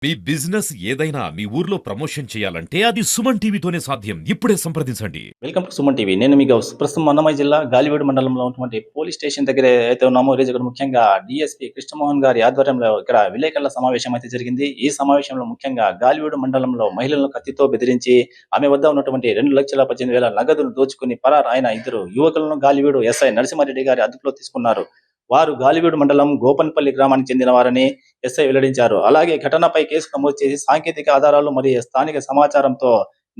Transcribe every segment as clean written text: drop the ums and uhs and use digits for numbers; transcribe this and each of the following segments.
మీ business ఏదైనా మీ ఊర్లో promotion చేయాలంటే అది సుమన్ టీవీతోనే సాధ్యం. ఇప్పుడే సంప్రదించండి. Welcome to Suman TV. నేను మీ గౌస్. ప్రస్తుతం అన్నమయ్య జిల్లా గాలివీడు మండలంలో ఉన్నటువంటి పోలీస్ స్టేషన్ దగ్గర అయితే ఉన్నామో, ఈరోజు ఇక్కడ ముఖ్యంగా డీఎస్పీ కృష్ణమోహన్ గారి ఆధ్వర్యంలో ఇక్కడ విలేకరుల సమావేశం అయితే జరిగింది. ఈ సమావేశంలో ముఖ్యంగా గాలివీడు మండలంలో మహిళలను కత్తితో బెదిరించి ఆమె వద్ద ఉన్నటువంటి 2,18,000 నగదును దోచుకుని పరారైన ఇద్దరు యువకులను గాలివీడు ఎస్ఐ నరసింహారెడ్డి గారి అదుపులో తీసుకున్నారు. వారు గాలివీడు మండలం గోపన్పల్లి గ్రామానికి చెందిన వారని ఎస్ఐ వెల్లడించారు. అలాగే ఘటనపై కేసు నమోదు చేసి సాంకేతిక ఆధారాలు మరియు స్థానిక సమాచారంతో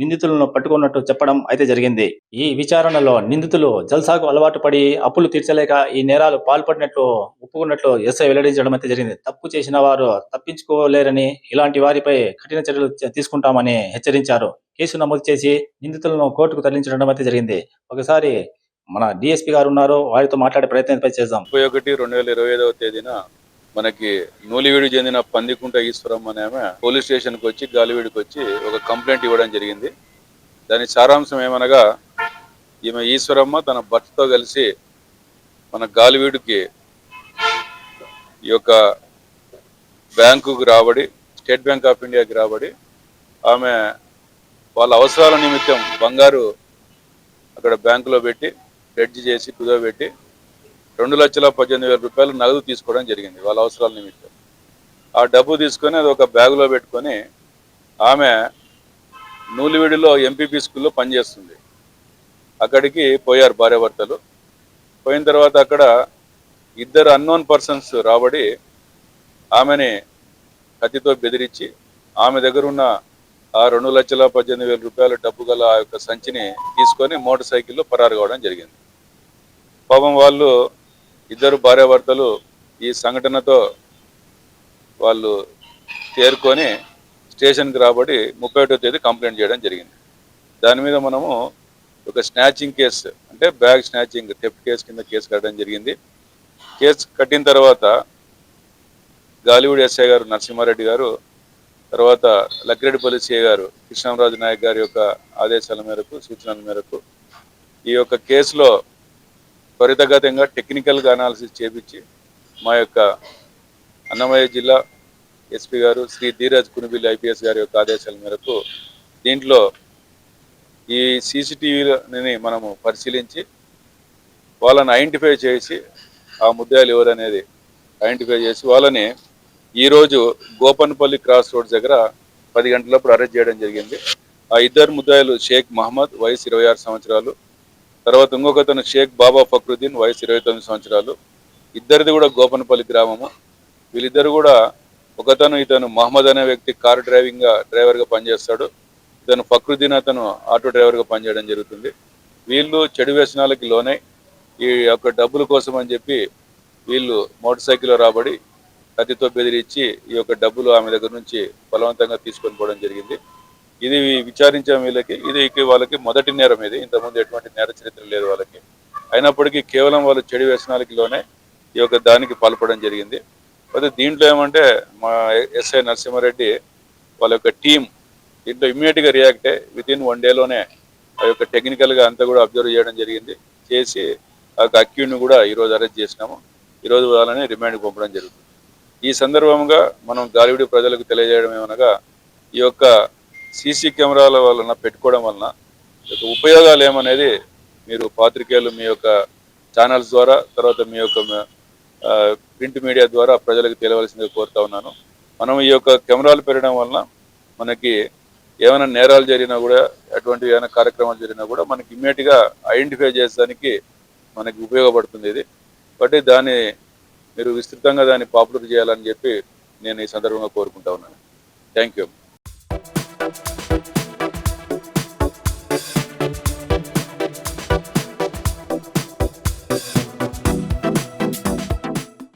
నిందితులను పట్టుకున్నట్టు చెప్పడం అయితే జరిగింది. ఈ విచారణలో నిందితులు జల్సాకు అలవాటు పడి అప్పులు తీర్చలేక ఈ నేరాలు పాల్పడినట్లు ఒప్పుకున్నట్లు ఎస్ఐ వెల్లడించడం అయితే జరిగింది. తప్పు చేసిన వారు తప్పించుకోలేరని, ఇలాంటి వారిపై కఠిన చర్యలు తీసుకుంటామని హెచ్చరించారు. కేసు నమోదు చేసి నిందితులను కోర్టుకు తరలించడం అయితే జరిగింది. ఒకసారి మన డిఎస్పీ గారు ఉన్నారు, వారితో మాట్లాడే ప్రయత్నం చేద్దాం. 31/2025 తేదీన మనకి నూలివీడికి చెందిన పందికుంట ఈశ్వరమ్మ అనే ఆమె పోలీస్ స్టేషన్కి వచ్చి గాలివీడికి వచ్చి ఒక కంప్లైంట్ ఇవ్వడం జరిగింది. దాని సారాంశం ఏమనగా, ఈమె ఈశ్వరమ్మ తన భర్తతో కలిసి మన గాలివీడికి ఈ యొక్క బ్యాంకుకు రాబడి, స్టేట్ బ్యాంక్ ఆఫ్ ఇండియాకి రాబడి, ఆమె వాళ్ళ అవసరాల నిమిత్తం బంగారు అక్కడ బ్యాంకులో పెట్టి హెడ్జ్ చేసి కుదవబెట్టి 2,18,000 రూపాయలు నగదు తీసుకోవడం జరిగింది వాళ్ళ అవసరాల నిమిత్తం. ఆ డబ్బు తీసుకొని అది ఒక బ్యాగులో పెట్టుకొని ఆమె నూలివీడిలో ఎంపీపీ స్కూల్లో పనిచేస్తుంది. అక్కడికి పోయారు భార్యాభర్తలు. పోయిన తర్వాత అక్కడ ఇద్దరు అన్నోన్ పర్సన్స్ రాబడి ఆమెని కత్తితో బెదిరించి ఆమె దగ్గర ఉన్న ఆ 2,18,000 రూపాయల డబ్బు గల ఆ యొక్క సంచిని తీసుకొని మోటార్ సైకిల్లో పరారు కావడం జరిగింది. పాపం వాళ్ళు ఇద్దరు భార్యాభర్తలు ఈ సంఘటనతో వాళ్ళు చేరుకొని స్టేషన్కి రాబడి 31వ తేదీ కంప్లైంట్ చేయడం జరిగింది. దాని మీద మనము ఒక స్నాచింగ్ కేసు, అంటే బ్యాగ్ స్నాచింగ్ థెఫ్ట్ కేసు కింద కేసు కట్టడం జరిగింది. కేసు కట్టిన తర్వాత గాలివీడు ఎస్ఐ గారు నరసింహారెడ్డి గారు, తర్వాత లక్కిరెడ్డిపల్లి సిఐ గారు కృష్ణంరాజు నాయక్ గారి యొక్క ఆదేశాల మేరకు, సూచనల మేరకు ఈ యొక్క కేసులో త్వరితగతంగా టెక్నికల్గా అనాలిసిస్ చేపించి మా యొక్క అన్నమయ్య జిల్లా ఎస్పీ గారు శ్రీ ధీరజ్ కునిబిల్లి ఐపీఎస్ గారి యొక్క ఆదేశాల మేరకు దీంట్లో ఈ సీసీటీవీని మనము పరిశీలించి వాళ్ళని ఐడెంటిఫై చేసి ఆ ముద్దాయిలు ఎవరనేది ఐడెంటిఫై చేసి వాళ్ళని ఈరోజు గోపన్పల్లి క్రాస్ రోడ్స్ దగ్గర 10 గంటలప్పుడు అరెస్ట్ చేయడం జరిగింది. ఆ ఇద్దరు ముద్దాయిలు షేక్ మహమ్మద్, వయసు 26 సంవత్సరాలు, తర్వాత ఇంకొకతను షేక్ బాబా ఫక్రుద్దీన్, వయసు 29 సంవత్సరాలు. ఇద్దరిది కూడా గోపన్పల్లి గ్రామము. వీళ్ళిద్దరు కూడా ఇతను మహమ్మద్ అనే వ్యక్తి కారు డ్రైవర్గా పనిచేస్తాడు. ఇతను ఫక్రుద్దీన్ అతను ఆటో డ్రైవర్గా పనిచేయడం జరుగుతుంది. వీళ్ళు చెడు వ్యసనాలకి లోనై ఈ యొక్క డబ్బుల కోసం అని చెప్పి వీళ్ళు మోటార్ సైకిల్లో రాబడి కత్తితో బెదిరించి ఈ యొక్క డబ్బులు ఆమె దగ్గర నుంచి బలవంతంగా తీసుకొని పోవడం జరిగింది. ఇది విచారించే వీళ్ళకి వాళ్ళకి మొదటి నేరం. ఇది ఇంతకుముందు ఎటువంటి నేర చరిత్ర లేదు వాళ్ళకి. అయినప్పటికీ కేవలం వాళ్ళు చెడు వ్యసనాలకి లోనే ఈ యొక్క దానికి పాల్పడడం జరిగింది. అయితే దీంట్లో ఏమంటే మా ఎస్ఐ నరసింహారెడ్డి వాళ్ళ యొక్క టీం దీంట్లో ఇమ్మీడియట్గా రియాక్ట్ అయ్యి వితిన్ 1 డేలోనే ఆ యొక్క టెక్నికల్గా అంతా కూడా అబ్జర్వ్ చేయడం జరిగింది. చేసి ఆ యొక్క అక్యూడ్ని కూడా ఈరోజు అరెస్ట్ చేసినాము. ఈరోజు వాళ్ళని రిమాండ్కి పంపడం జరుగుతుంది. ఈ సందర్భంగా మనం గాలివీడు ప్రజలకు తెలియజేయడం ఏమనగా, ఈ యొక్క సీసీ కెమెరాల వలన పెట్టుకోవడం వలన ఉపయోగాలు ఏమనేది మీరు పాత్రికేయులు మీ యొక్క ఛానల్స్ ద్వారా, తర్వాత మీ యొక్క ప్రింట్ మీడియా ద్వారా ప్రజలకు తెలియవలసిందిగా కోరుతా ఉన్నాను. మనం ఈ యొక్క కెమెరాలు పెట్టడం వలన మనకి ఏమైనా నేరాలు జరిగినా కూడా, అటువంటి ఏమైనా కార్యక్రమాలు జరిగినా కూడా మనకి ఇమ్మీడియట్గా ఐడెంటిఫై చేసేదానికి మనకి ఉపయోగపడుతుంది ఇది. కాబట్టి దాన్ని మీరు విస్తృతంగా దాన్ని పాపులర్ చేయాలని చెప్పి నేను ఈ సందర్భంగా కోరుకుంటా ఉన్నాను. Thank you.